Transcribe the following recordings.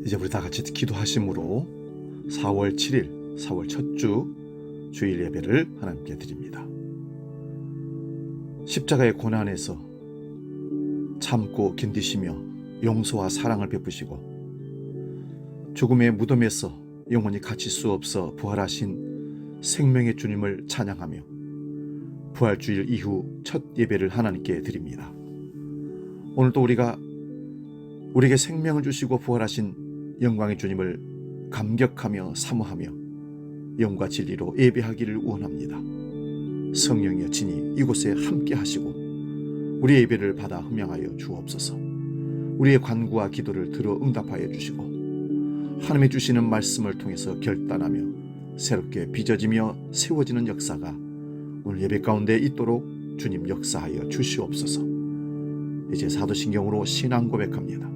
이제 우리 다 같이 기도하심으로 4월 7일 4월 첫 주 주일 예배를 하나님께 드립니다. 십자가의 고난에서 참고 견디시며 용서와 사랑을 베푸시고 죽음의 무덤에서 영원히 갇힐 수 없어 부활하신 생명의 주님을 찬양하며 부활주일 이후 첫 예배를 하나님께 드립니다. 오늘도 우리가 우리에게 생명을 주시고 부활하신 영광의 주님을 감격하며 사모하며 영과 진리로 예배하기를 원합니다. 성령이여 친히 이곳에 함께 하시고 우리의 예배를 받아 흠양하여 주옵소서. 우리의 간구와 기도를 들어 응답하여 주시고 하나님이 주시는 말씀을 통해서 결단하며 새롭게 빚어지며 세워지는 역사가 오늘 예배 가운데 있도록 주님 역사하여 주시옵소서. 이제 사도신경으로 신앙 고백합니다.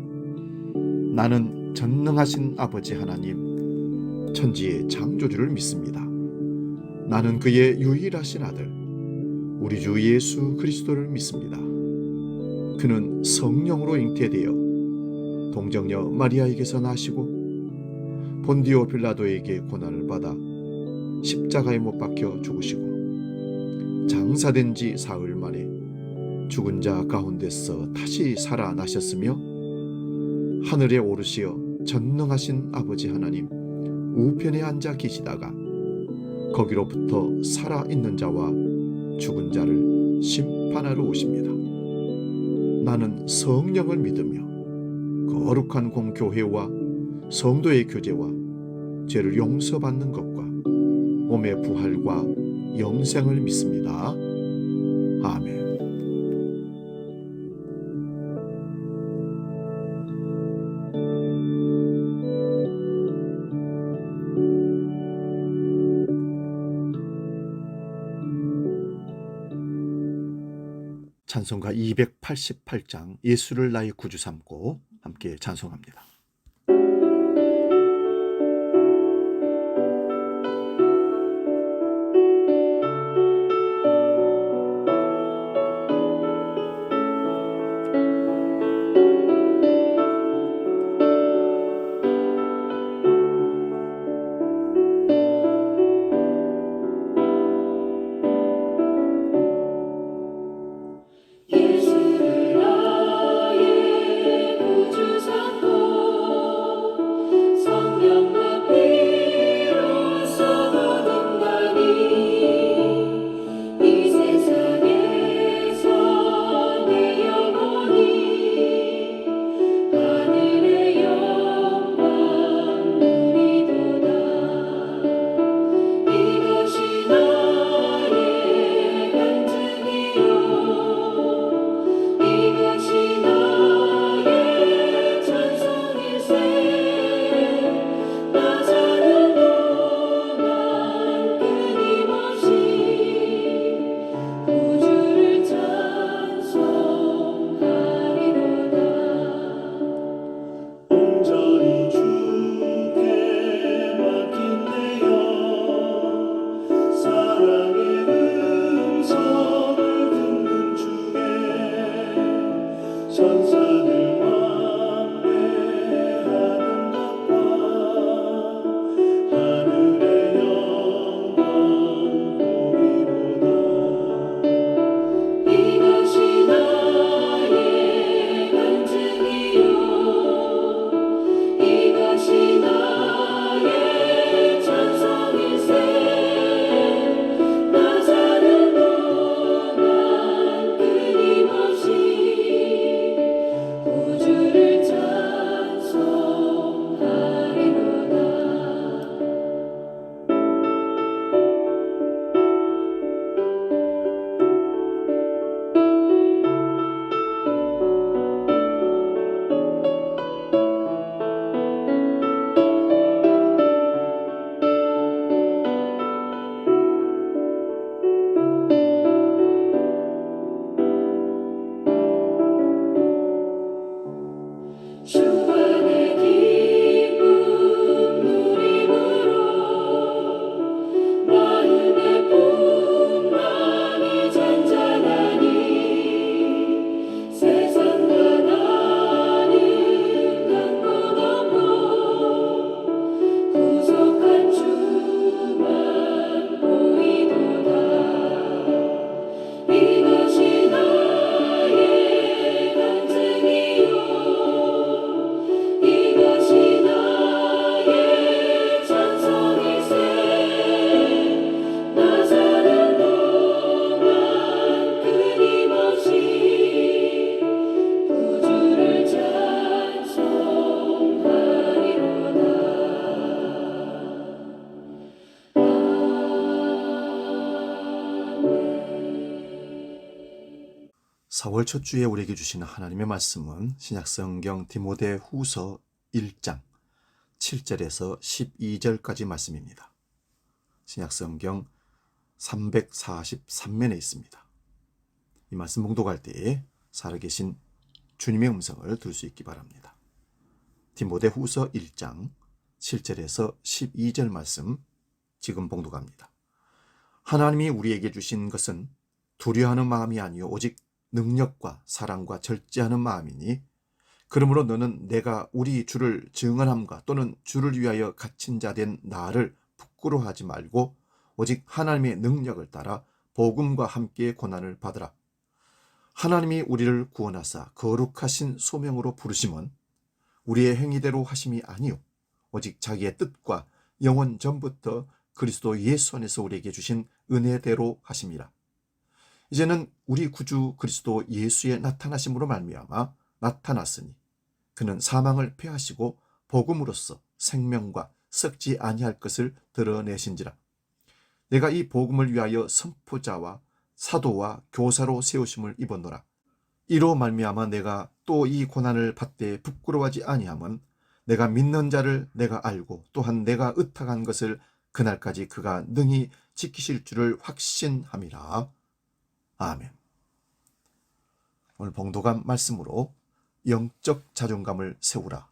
나는 전능하신 아버지 하나님 천지의 창조주를 믿습니다. 나는 그의 유일하신 아들 우리 주 예수 그리스도를 믿습니다. 그는 성령으로 잉태되어 동정녀 마리아에게서 나시고 본디오 빌라도에게 고난을 받아 십자가에 못 박혀 죽으시고 장사된 지 사흘 만에 죽은 자 가운데서 다시 살아나셨으며 하늘에 오르시어 전능하신 아버지 하나님 우편에 앉아 계시다가 거기로부터 살아있는 자와 죽은 자를 심판하러 오십니다. 나는 성령을 믿으며 거룩한 공교회와 성도의 교제와 죄를 용서받는 것과 몸의 부활과 영생을 믿습니다. 아멘. 찬송가 288장 예수를 나의 구주 삼고 함께 찬송합니다. 예수를 나의 구주 삼고 4월 첫 주에 우리에게 주시는 하나님의 말씀은 신약성경 디모데후서 1장 7절에서 12절까지 말씀입니다. 신약성경 343면에 있습니다. 이 말씀 봉독할 때에 살아계신 주님의 음성을 들을 수 있기 바랍니다. 디모데후서 1장 7절에서 12절 말씀 지금 봉독합니다. 하나님이 우리에게 주신 것은 두려워하는 마음이 아니요 오직 능력과 사랑과 절제하는 마음이니 그러므로 너는 내가 우리 주를 증언함과 또는 주를 위하여 갇힌 자 된 나를 부끄러워하지 말고 오직 하나님의 능력을 따라 복음과 함께 고난을 받으라. 하나님이 우리를 구원하사 거룩하신 소명으로 부르심은 우리의 행위대로 하심이 아니요 오직 자기의 뜻과 영원 전부터 그리스도 예수 안에서 우리에게 주신 은혜대로 하심이라. 이제는 우리 구주 그리스도 예수의 나타나심으로 말미암아 나타났으니 그는 사망을 패하시고 복음으로써 생명과 썩지 아니할 것을 드러내신지라. 내가 이 복음을 위하여 선포자와 사도와 교사로 세우심을 입었노라. 이로 말미암아 내가 또 이 고난을 받되 부끄러워하지 아니함은 내가 믿는 자를 내가 알고 또한 내가 의탁한 것을 그날까지 그가 능히 지키실 줄을 확신함이라. 아멘. 오늘 봉독한 말씀으로 영적 자존감을 세우라,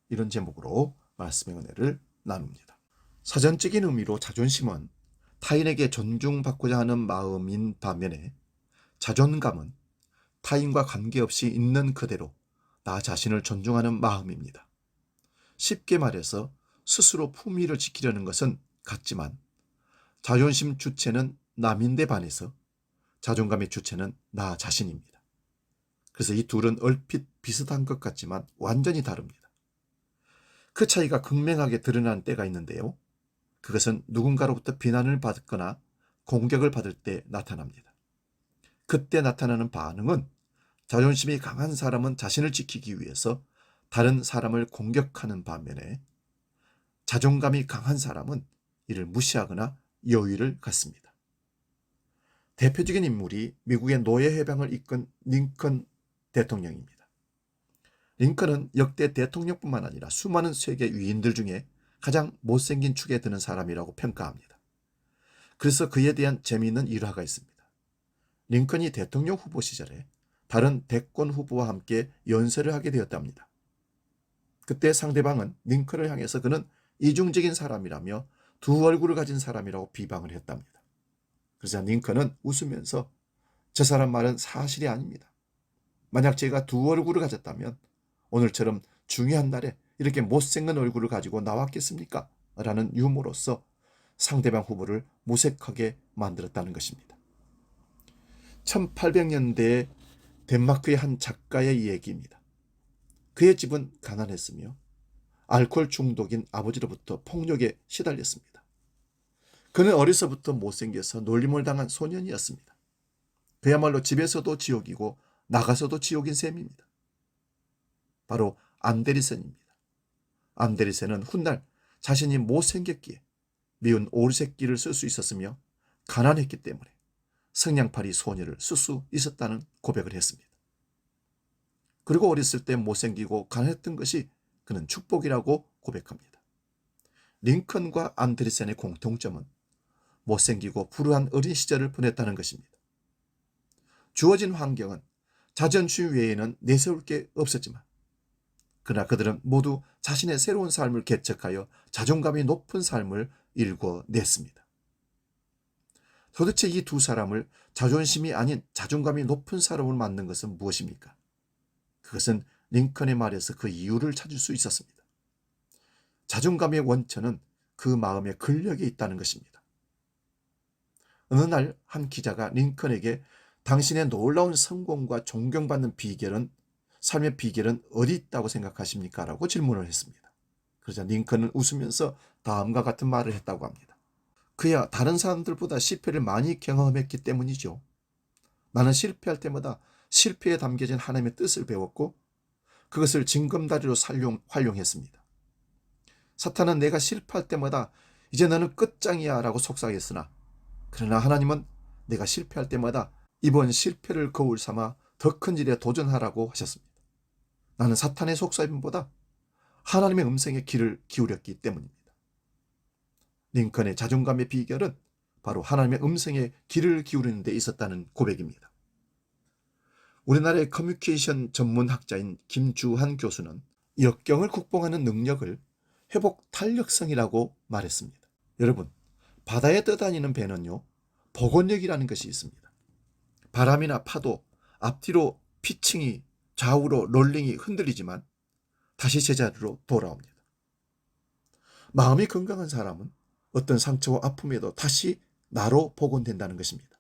이런 제목으로 말씀의 은혜를 나눕니다. 사전적인 의미로 자존심은 타인에게 존중받고자 하는 마음인 반면에 자존감은 타인과 관계없이 있는 그대로 나 자신을 존중하는 마음입니다. 쉽게 말해서 스스로 품위를 지키려는 것은 같지만 자존심 주체는 남인데 반해서 자존감의 주체는 나 자신입니다. 그래서 이 둘은 얼핏 비슷한 것 같지만 완전히 다릅니다. 그 차이가 극명하게 드러나는 때가 있는데요. 그것은 누군가로부터 비난을 받거나 공격을 받을 때 나타납니다. 그때 나타나는 반응은 자존심이 강한 사람은 자신을 지키기 위해서 다른 사람을 공격하는 반면에 자존감이 강한 사람은 이를 무시하거나 여유를 갖습니다. 대표적인 인물이 미국의 노예 해방을 이끈 링컨 대통령입니다. 링컨은 역대 대통령뿐만 아니라 수많은 세계 위인들 중에 가장 못생긴 축에 드는 사람이라고 평가합니다. 그래서 그에 대한 재미있는 일화가 있습니다. 링컨이 대통령 후보 시절에 다른 대권 후보와 함께 연설을 하게 되었답니다. 그때 상대방은 링컨을 향해서 그는 이중적인 사람이라며 두 얼굴을 가진 사람이라고 비방을 했답니다. 그래서 링컨은 웃으면서 저 사람 말은 사실이 아닙니다. 만약 제가 두 얼굴을 가졌다면 오늘처럼 중요한 날에 이렇게 못생긴 얼굴을 가지고 나왔겠습니까? 라는 유머로서 상대방 후보를 무색하게 만들었다는 것입니다. 1800년대에 덴마크의 한 작가의 얘기입니다. 그의 집은 가난했으며 알코올 중독인 아버지로부터 폭력에 시달렸습니다. 그는 어려서부터 못생겨서 놀림을 당한 소년이었습니다. 그야말로 집에서도 지옥이고 나가서도 지옥인 셈입니다. 바로 안데르센입니다. 안데르센은 훗날 자신이 못생겼기에 미운 오리새끼를 쓸 수 있었으며 가난했기 때문에 성냥팔이 소녀를 쓸 수 있었다는 고백을 했습니다. 그리고 어렸을 때 못생기고 가난했던 것이 그는 축복이라고 고백합니다. 링컨과 안데르센의 공통점은 못생기고 불우한 어린 시절을 보냈다는 것입니다. 주어진 환경은 자존심 외에는 내세울 게 없었지만 그러나 그들은 모두 자신의 새로운 삶을 개척하여 자존감이 높은 삶을 일궈냈습니다. 도대체 이 두 사람을 자존심이 아닌 자존감이 높은 사람을 만든 것은 무엇입니까? 그것은 링컨의 말에서 그 이유를 찾을 수 있었습니다. 자존감의 원천은 그 마음의 근력에 있다는 것입니다. 어느 날 한 기자가 링컨에게 당신의 놀라운 성공과 존경받는 삶의 비결은 어디 있다고 생각하십니까? 라고 질문을 했습니다. 그러자 링컨은 웃으면서 다음과 같은 말을 했다고 합니다. 그야 다른 사람들보다 실패를 많이 경험했기 때문이죠. 나는 실패할 때마다 실패에 담겨진 하나님의 뜻을 배웠고 그것을 징검다리로 활용했습니다. 사탄은 내가 실패할 때마다 이제 너는 끝장이야 라고 속삭였으나 그러나 하나님은 내가 실패할 때마다 이번 실패를 거울 삼아 더 큰 일에 도전하라고 하셨습니다. 나는 사탄의 속삭임보다 하나님의 음성에 귀를 기울였기 때문입니다. 링컨의 자존감의 비결은 바로 하나님의 음성에 귀를 기울이는 데 있었다는 고백입니다. 우리나라의 커뮤니케이션 전문 학자인 김주한 교수는 역경을 극복하는 능력을 회복 탄력성이라고 말했습니다. 여러분, 바다에 떠다니는 배는요, 복원력이라는 것이 있습니다. 바람이나 파도, 앞뒤로 피칭이 좌우로 롤링이 흔들리지만 다시 제자리로 돌아옵니다. 마음이 건강한 사람은 어떤 상처와 아픔에도 다시 나로 복원된다는 것입니다.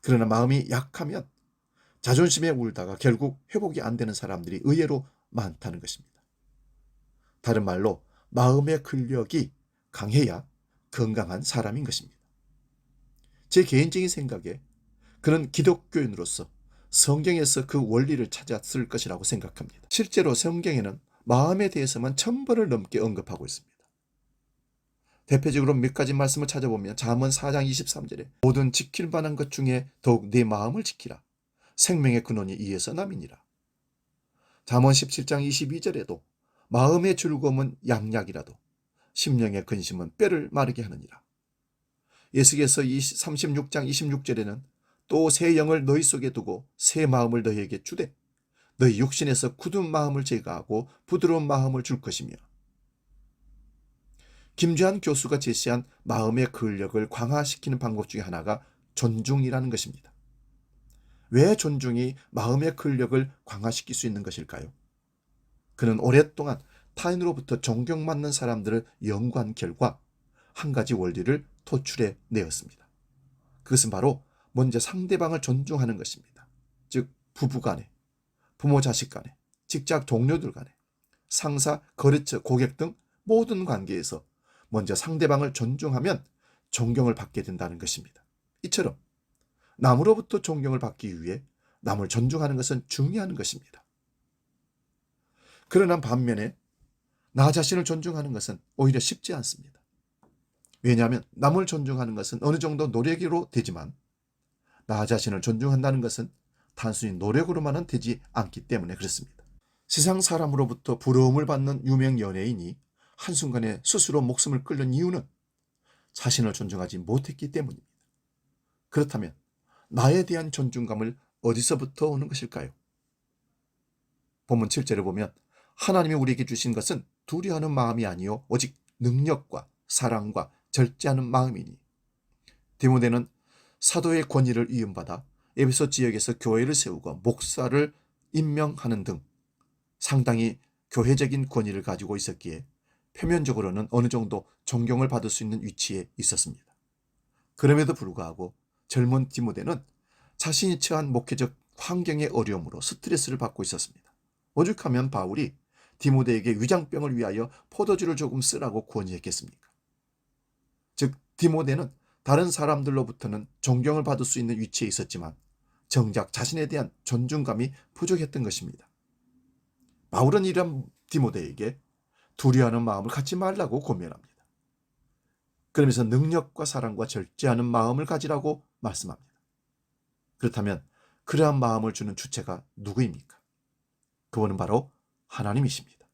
그러나 마음이 약하면 자존심에 울다가 결국 회복이 안 되는 사람들이 의외로 많다는 것입니다. 다른 말로 마음의 근력이 강해야 건강한 사람인 것입니다. 제 개인적인 생각에 그는 기독교인으로서 성경에서 그 원리를 찾았을 것이라고 생각합니다. 실제로 성경에는 마음에 대해서만 1000번을 넘게 언급하고 있습니다. 대표적으로 몇 가지 말씀을 찾아보면 잠언 4장 23절에 모든 지킬 만한 것 중에 더욱 네 마음을 지키라. 생명의 근원이 이에서 남이니라. 잠언 17장 22절에도 마음의 즐거움은 양약이라도 심령의 근심은 뼈를 마르게 하느니라. 예수께서 36장 26절에는 또 새 영을 너희 속에 두고 새 마음을 너희에게 주되 너희 육신에서 굳은 마음을 제거하고 부드러운 마음을 줄 것이며, 김주한 교수가 제시한 마음의 근력을 강화시키는 방법 중에 하나가 존중이라는 것입니다. 왜 존중이 마음의 근력을 강화시킬 수 있는 것일까요? 그는 오랫동안 타인으로부터 존경받는 사람들을 연구한 결과 한 가지 원리를 도출해 내었습니다. 그것은 바로 먼저 상대방을 존중하는 것입니다. 즉 부부 간에, 부모 자식 간에, 직장 동료들 간에, 상사, 거래처, 고객 등 모든 관계에서 먼저 상대방을 존중하면 존경을 받게 된다는 것입니다. 이처럼 남으로부터 존경을 받기 위해 남을 존중하는 것은 중요한 것입니다. 그러나 반면에 나 자신을 존중하는 것은 오히려 쉽지 않습니다. 왜냐하면 남을 존중하는 것은 어느 정도 노력으로 되지만 나 자신을 존중한다는 것은 단순히 노력으로만은 되지 않기 때문에 그렇습니다. 세상 사람으로부터 부러움을 받는 유명 연예인이 한순간에 스스로 목숨을 끊는 이유는 자신을 존중하지 못했기 때문입니다. 그렇다면 나에 대한 존중감을 어디서부터 오는 것일까요? 본문 7절을 보면 하나님이 우리에게 주신 것은 두려워하는 마음이 아니요 오직 능력과 사랑과 절제하는 마음이니. 디모데는 사도의 권위를 이음받아 에베소 지역에서 교회를 세우고 목사를 임명하는 등 상당히 교회적인 권위를 가지고 있었기에 표면적으로는 어느 정도 존경을 받을 수 있는 위치에 있었습니다. 그럼에도 불구하고 젊은 디모데는 자신이 처한 목회적 환경의 어려움으로 스트레스를 받고 있었습니다. 오죽하면 바울이 디모데에게 위장병을 위하여 포도주를 조금 쓰라고 권유했겠습니까? 즉 디모데는 다른 사람들로부터는 존경을 받을 수 있는 위치에 있었지만 정작 자신에 대한 존중감이 부족했던 것입니다. 바울은 이런 디모데에게 두려워하는 마음을 갖지 말라고 권면합니다. 그러면서 능력과 사랑과 절제하는 마음을 가지라고 말씀합니다. 그렇다면 그러한 마음을 주는 주체가 누구입니까? 그분은 바로 하나님이십니다.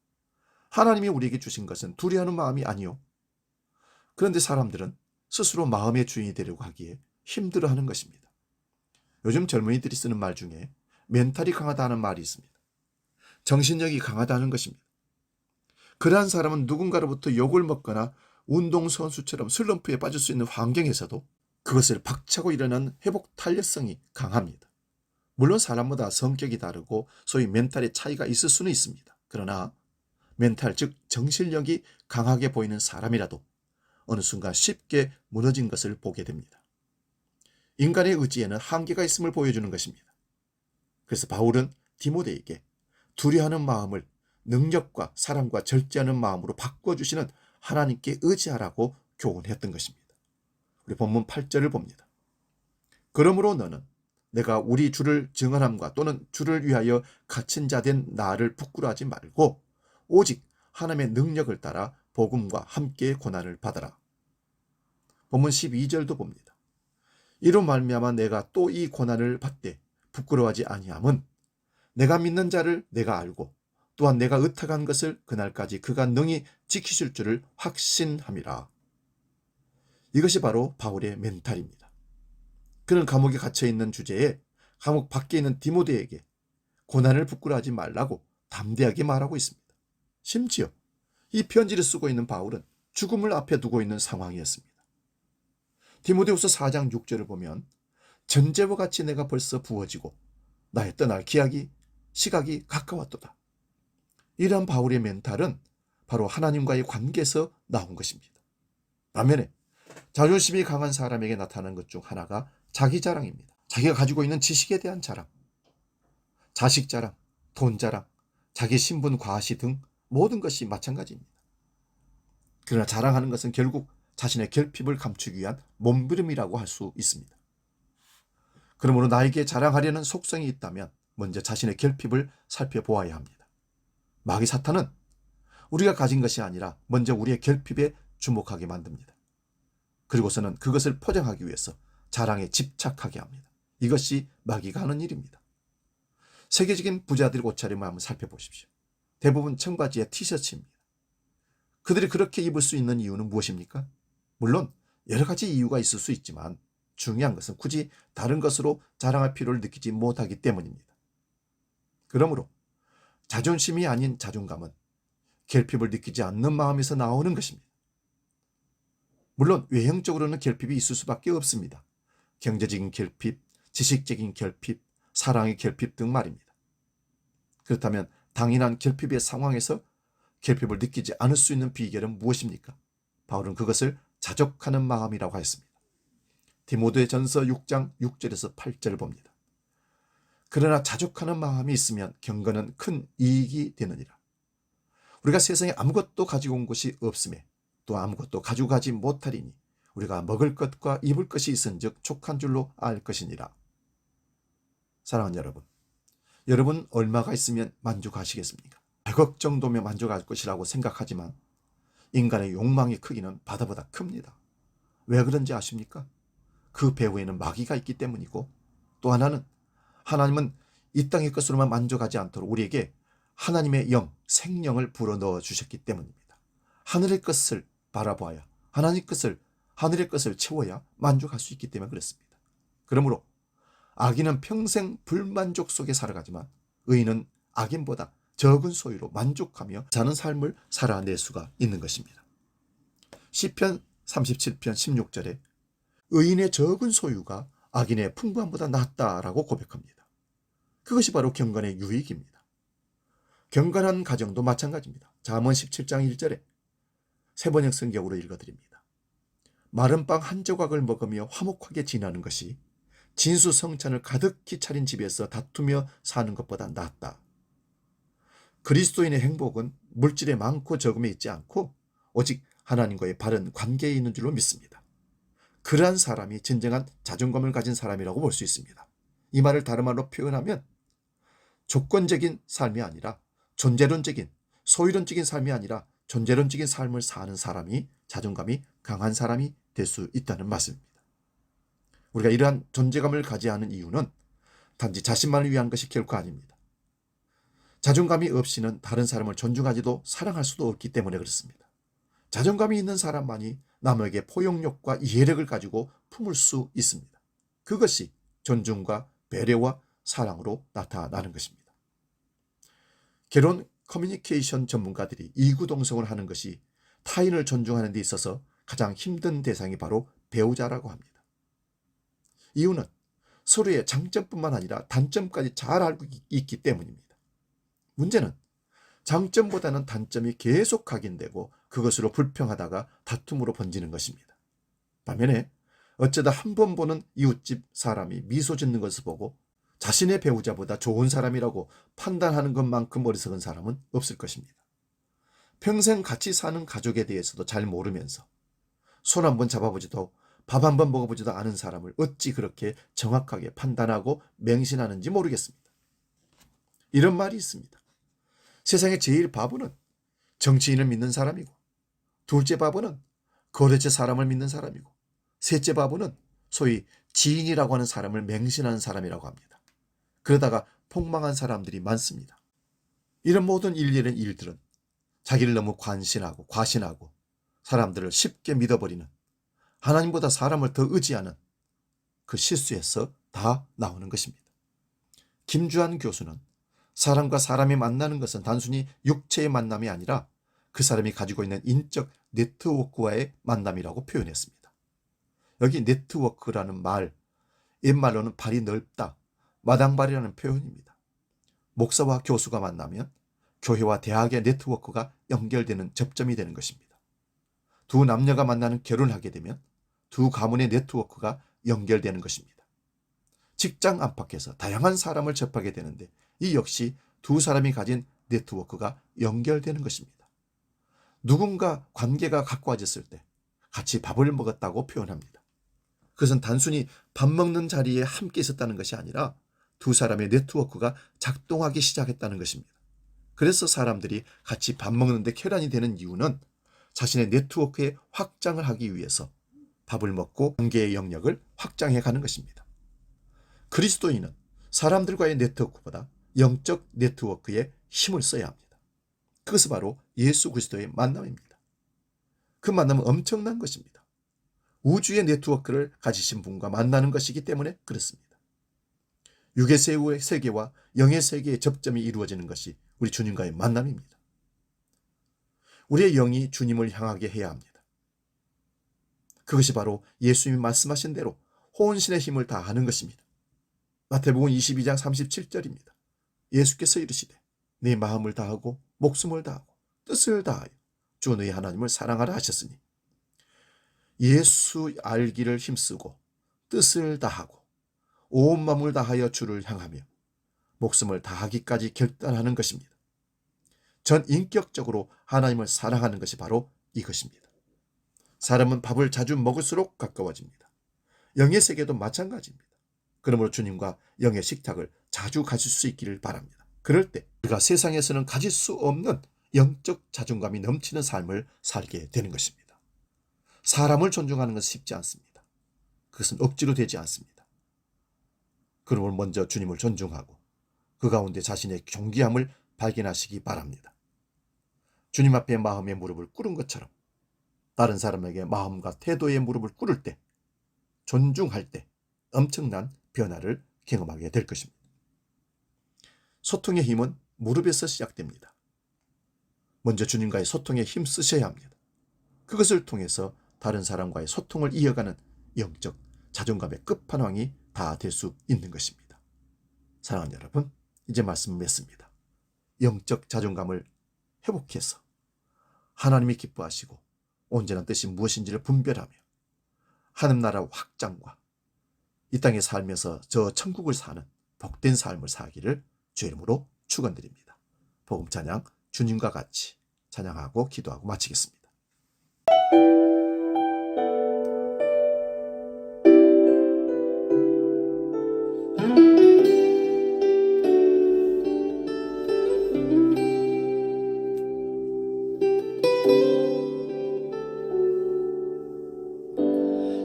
하나님이 우리에게 주신 것은 두려워하는 마음이 아니요. 그런데 사람들은 스스로 마음의 주인이 되려고 하기에 힘들어하는 것입니다. 요즘 젊은이들이 쓰는 말 중에 멘탈이 강하다는 말이 있습니다. 정신력이 강하다는 것입니다. 그러한 사람은 누군가로부터 욕을 먹거나 운동선수처럼 슬럼프에 빠질 수 있는 환경에서도 그것을 박차고 일어나는 회복 탄력성이 강합니다. 물론 사람마다 성격이 다르고 소위 멘탈의 차이가 있을 수는 있습니다. 그러나 멘탈, 즉 정신력이 강하게 보이는 사람이라도 어느 순간 쉽게 무너진 것을 보게 됩니다. 인간의 의지에는 한계가 있음을 보여주는 것입니다. 그래서 바울은 디모데에게 두려워하는 마음을 능력과 사랑과 절제하는 마음으로 바꿔주시는 하나님께 의지하라고 교훈했던 것입니다. 우리 본문 8절을 봅니다. 그러므로 너는 내가 우리 주를 증언함과 또는 주를 위하여 갇힌 자 된 나를 부끄러워하지 말고 오직 하나님의 능력을 따라 복음과 함께 고난을 받아라. 본문 12절도 봅니다. 이로 말미암아 내가 또 이 고난을 받되 부끄러워하지 아니함은 내가 믿는 자를 내가 알고 또한 내가 의탁한 것을 그날까지 그가 능히 지키실 줄을 확신함이라. 이것이 바로 바울의 멘탈입니다. 그는 감옥에 갇혀 있는 주제에 감옥 밖에 있는 디모데에게 고난을 부끄러워하지 말라고 담대하게 말하고 있습니다. 심지어 이 편지를 쓰고 있는 바울은 죽음을 앞에 두고 있는 상황이었습니다. 디모데후서 4장 6절을 보면 전제와 같이 내가 벌써 부어지고 나의 떠날 시각이 가까웠도다. 이러한 바울의 멘탈은 바로 하나님과의 관계에서 나온 것입니다. 반면에 자존심이 강한 사람에게 나타나는 것 중 하나가 자기 자랑입니다. 자기가 가지고 있는 지식에 대한 자랑, 자식 자랑, 돈 자랑, 자기 신분 과시 등 모든 것이 마찬가지입니다. 그러나 자랑하는 것은 결국 자신의 결핍을 감추기 위한 몸부림이라고 할 수 있습니다. 그러므로 나에게 자랑하려는 속성이 있다면 먼저 자신의 결핍을 살펴보아야 합니다. 마귀 사탄은 우리가 가진 것이 아니라 먼저 우리의 결핍에 주목하게 만듭니다. 그리고서는 그것을 포장하기 위해서 자랑에 집착하게 합니다. 이것이 마귀가 하는 일입니다. 세계적인 부자들의 옷차림을 한번 살펴보십시오. 대부분 청바지에 티셔츠입니다. 그들이 그렇게 입을 수 있는 이유는 무엇입니까? 물론 여러 가지 이유가 있을 수 있지만 중요한 것은 굳이 다른 것으로 자랑할 필요를 느끼지 못하기 때문입니다. 그러므로 자존심이 아닌 자존감은 결핍을 느끼지 않는 마음에서 나오는 것입니다. 물론 외형적으로는 결핍이 있을 수밖에 없습니다. 경제적인 결핍, 지식적인 결핍, 사랑의 결핍 등 말입니다. 그렇다면 당연한 결핍의 상황에서 결핍을 느끼지 않을 수 있는 비결은 무엇입니까? 바울은 그것을 자족하는 마음이라고 하였습니다. 디모데전서 6장 6절에서 8절을 봅니다. 그러나 자족하는 마음이 있으면 경건은 큰 이익이 되느니라. 우리가 세상에 아무것도 가지고 온 것이 없음에 또 아무것도 가지고 가지 못하리니 우리가 먹을 것과 입을 것이 있은즉 족한 줄로 알 것이니라. 사랑하는 여러분 얼마가 있으면 만족하시겠습니까? 100억 정도면 만족할 것이라고 생각하지만 인간의 욕망의 크기는 바다보다 큽니다. 왜 그런지 아십니까? 그 배후에는 마귀가 있기 때문이고 또 하나는 하나님은 이 땅의 것으로만 만족하지 않도록 우리에게 하나님의 영, 생명을 불어넣어 주셨기 때문입니다. 하늘의 것을 바라보아야 하늘의 것을 채워야 만족할 수 있기 때문에 그렇습니다. 그러므로 악인은 평생 불만족 속에 살아가지만 의인은 악인보다 적은 소유로 만족하며 사는 삶을 살아낼 수가 있는 것입니다. 시편 37편 16절에 의인의 적은 소유가 악인의 풍부함보다 낫다라고 고백합니다. 그것이 바로 경건의 유익입니다. 경건한 가정도 마찬가지입니다. 잠언 17장 1절에 세번역 성경으로 읽어드립니다. 마른 빵 한 조각을 먹으며 화목하게 지내는 것이 진수성찬을 가득히 차린 집에서 다투며 사는 것보다 낫다. 그리스도인의 행복은 물질에 많고 적음에 있지 않고 오직 하나님과의 바른 관계에 있는 줄로 믿습니다. 그러한 사람이 진정한 자존감을 가진 사람이라고 볼 수 있습니다. 이 말을 다른 말로 표현하면 조건적인 삶이 아니라 존재론적인, 소유론적인 삶이 아니라 존재론적인 삶을 사는 사람이 자존감이 강한 사람이 될 수 있다는 말씀입니다. 우리가 이러한 존재감을 가져야 하는 이유는 단지 자신만을 위한 것이 결코 아닙니다. 자존감이 없이는 다른 사람을 존중하지도 사랑할 수도 없기 때문에 그렇습니다. 자존감이 있는 사람만이 남에게 포용력과 이해력을 가지고 품을 수 있습니다. 그것이 존중과 배려와 사랑으로 나타나는 것입니다. 결혼 커뮤니케이션 전문가들이 이구동성을 하는 것이 타인을 존중하는 데 있어서 가장 힘든 대상이 바로 배우자라고 합니다. 이유는 서로의 장점뿐만 아니라 단점까지 잘 알고 있기 때문입니다. 문제는 장점보다는 단점이 계속 각인되고 그것으로 불평하다가 다툼으로 번지는 것입니다. 반면에 어쩌다 한 번 보는 이웃집 사람이 미소 짓는 것을 보고 자신의 배우자보다 좋은 사람이라고 판단하는 것만큼 어리석은 사람은 없을 것입니다. 평생 같이 사는 가족에 대해서도 잘 모르면서 손 한번 잡아보지도 밥 한번 먹어보지도 않은 사람을 어찌 그렇게 정확하게 판단하고 맹신하는지 모르겠습니다. 이런 말이 있습니다. 세상에 제일 바보는 정치인을 믿는 사람이고, 둘째 바보는 거래처 사람을 믿는 사람이고, 셋째 바보는 소위 지인이라고 하는 사람을 맹신하는 사람이라고 합니다. 그러다가 폭망한 사람들이 많습니다. 이런 모든 일련의 일들은 자기를 너무 관신하고 과신하고 사람들을 쉽게 믿어버리는, 하나님보다 사람을 더 의지하는 그 실수에서 다 나오는 것입니다. 김주한 교수는 사람과 사람이 만나는 것은 단순히 육체의 만남이 아니라 그 사람이 가지고 있는 인적 네트워크와의 만남이라고 표현했습니다. 여기 네트워크라는 말, 옛말로는 발이 넓다, 마당발이라는 표현입니다. 목사와 교수가 만나면 교회와 대학의 네트워크가 연결되는 접점이 되는 것입니다. 두 남녀가 만나는 결혼하게 되면 두 가문의 네트워크가 연결되는 것입니다. 직장 안팎에서 다양한 사람을 접하게 되는데 이 역시 두 사람이 가진 네트워크가 연결되는 것입니다. 누군가 관계가 가까워졌을 때 같이 밥을 먹었다고 표현합니다. 그것은 단순히 밥 먹는 자리에 함께 있었다는 것이 아니라 두 사람의 네트워크가 작동하기 시작했다는 것입니다. 그래서 사람들이 같이 밥 먹는데 쾌란이 되는 이유는 자신의 네트워크의 확장을 하기 위해서 밥을 먹고 관계의 영역을 확장해 가는 것입니다. 그리스도인은 사람들과의 네트워크보다 영적 네트워크에 힘을 써야 합니다. 그것은 바로 예수 그리스도의 만남입니다. 그 만남은 엄청난 것입니다. 우주의 네트워크를 가지신 분과 만나는 것이기 때문에 그렇습니다. 육의 세계와 영의 세계의 접점이 이루어지는 것이 우리 주님과의 만남입니다. 우리의 영이 주님을 향하게 해야 합니다. 그것이 바로 예수님이 말씀하신 대로 혼신의 힘을 다하는 것입니다. 마태복음 22장 37절입니다. 예수께서 이르시되 네 마음을 다하고 목숨을 다하고 뜻을 다하여 주 너희 하나님을 사랑하라 하셨으니, 예수 알기를 힘쓰고 뜻을 다하고 온 마음을 다하여 주를 향하며 목숨을 다하기까지 결단하는 것입니다. 전 인격적으로 하나님을 사랑하는 것이 바로 이것입니다. 사람은 밥을 자주 먹을수록 가까워집니다. 영의 세계도 마찬가지입니다. 그러므로 주님과 영의 식탁을 자주 가질 수 있기를 바랍니다. 그럴 때 우리가 세상에서는 가질 수 없는 영적 자존감이 넘치는 삶을 살게 되는 것입니다. 사람을 존중하는 것은 쉽지 않습니다. 그것은 억지로 되지 않습니다. 그러므로 먼저 주님을 존중하고 그 가운데 자신의 존귀함을 발견하시기 바랍니다. 주님 앞에 마음의 무릎을 꿇은 것처럼 다른 사람에게 마음과 태도의 무릎을 꿇을 때, 존중할 때 엄청난 변화를 경험하게 될 것입니다. 소통의 힘은 무릎에서 시작됩니다. 먼저 주님과의 소통에 힘 쓰셔야 합니다. 그것을 통해서 다른 사람과의 소통을 이어가는 영적 자존감의 끝판왕이 다 될 수 있는 것입니다. 사랑하는 여러분, 이제 말씀 맺습니다. 영적 자존감을 회복해서 하나님이 기뻐하시고 온전한 뜻이 무엇인지를 분별하며 하늘나라 확장과 이 땅에 살면서 저 천국을 사는 복된 삶을 살기를 주의 이름으로 축원드립니다. 복음 찬양 주님과 같이 찬양하고 기도하고 마치겠습니다.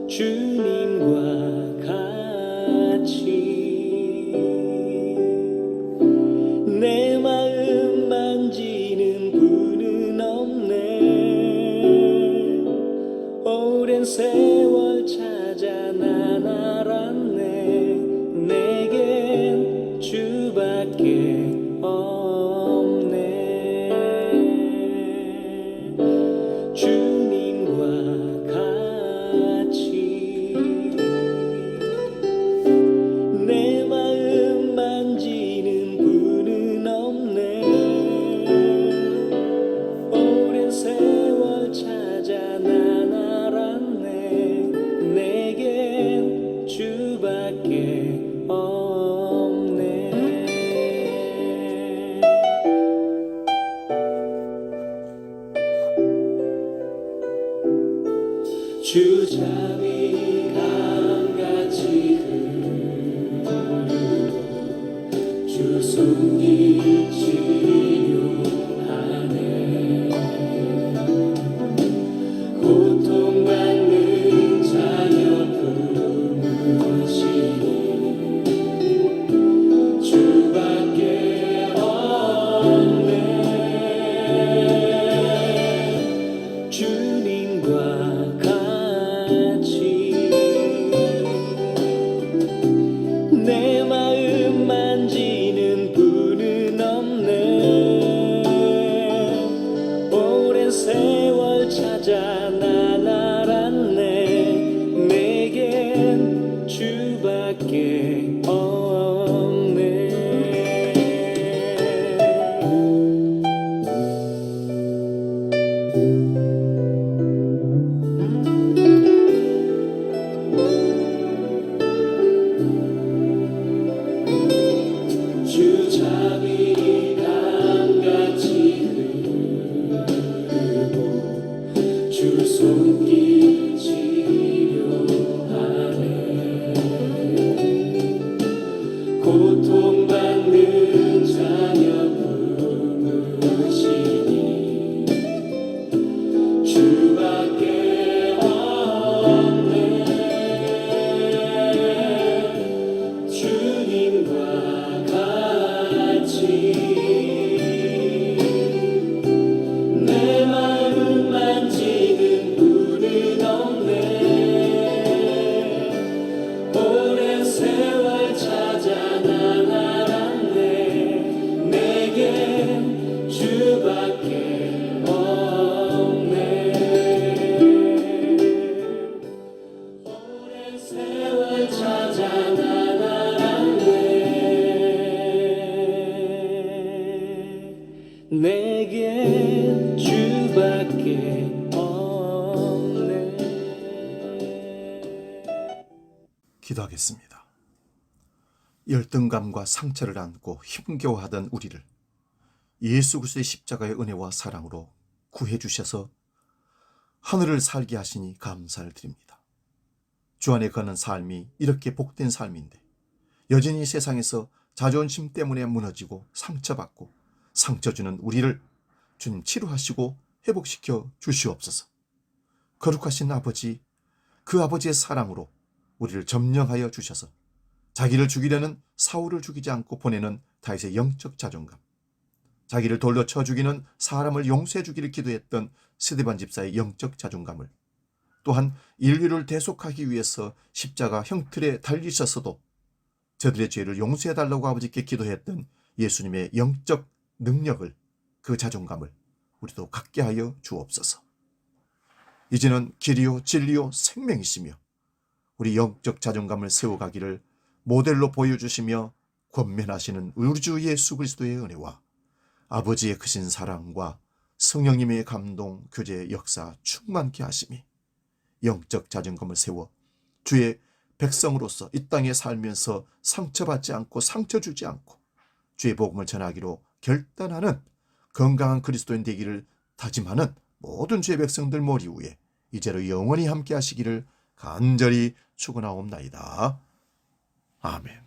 주님과 같이 내 마음 만지는 분은 없네. 오랜 세월 찾아 난 알았네. 내겐 주밖에 없네. 주님과 같이 내 마음 만지는 분은 없네. 오랜 세월 찾아 난 알았네. 내겐 주밖에 없네. 주 잠이 감같이 흐르고 주 손이 치료하네. 고통받는 자녀 품으시니 주 고통받는 자녀 품으시니 주밖에 없네. 주님과 같이 내 마음 만지는 분은 없네. 오랜 세월 찾아 난 알았네. 내게 주밖에 없네. 오랜 세월 찾아 난 알았네. 내게 주밖에 없네. 기도하겠습니다. 열등감과 상처를 안고 힘겨워하던 우리를 예수 그리스도의 십자가의 은혜와 사랑으로 구해 주셔서 하늘을 살게 하시니 감사를 드립니다. 주 안에 거는 삶이 이렇게 복된 삶인데 여전히 세상에서 자존심 때문에 무너지고 상처받고 상처 주는 우리를 주님 치료하시고 회복시켜 주시옵소서. 거룩하신 아버지, 그 아버지의 사랑으로 우리를 점령하여 주셔서 자기를 죽이려는 사울을 죽이지 않고 보내는 다윗의 영적 자존감, 자기를 돌로 쳐 죽이는 사람을 용서해 주기를 기도했던 스데반 집사의 영적 자존감을, 또한 인류를 대속하기 위해서 십자가 형틀에 달리셨어도 저들의 죄를 용서해 달라고 아버지께 기도했던 예수님의 영적 능력을, 그 자존감을 우리도 갖게 하여 주옵소서. 이제는 길이요 진리요 생명이시며 우리 영적 자존감을 세워가기를 모델로 보여주시며 권면하시는 우리 주 예수 그리스도의 은혜와 아버지의 크신 사랑과 성령님의 감동, 교제, 역사 충만케 하심이 영적 자존감을 세워 주의 백성으로서 이 땅에 살면서 상처받지 않고 상처 주지 않고 주의 복음을 전하기로 결단하는 건강한 그리스도인 되기를 다짐하는 모든 주의 백성들 머리 위에 이제로 영원히 함께 하시기를 간절히 축원하옵나이다. 아멘.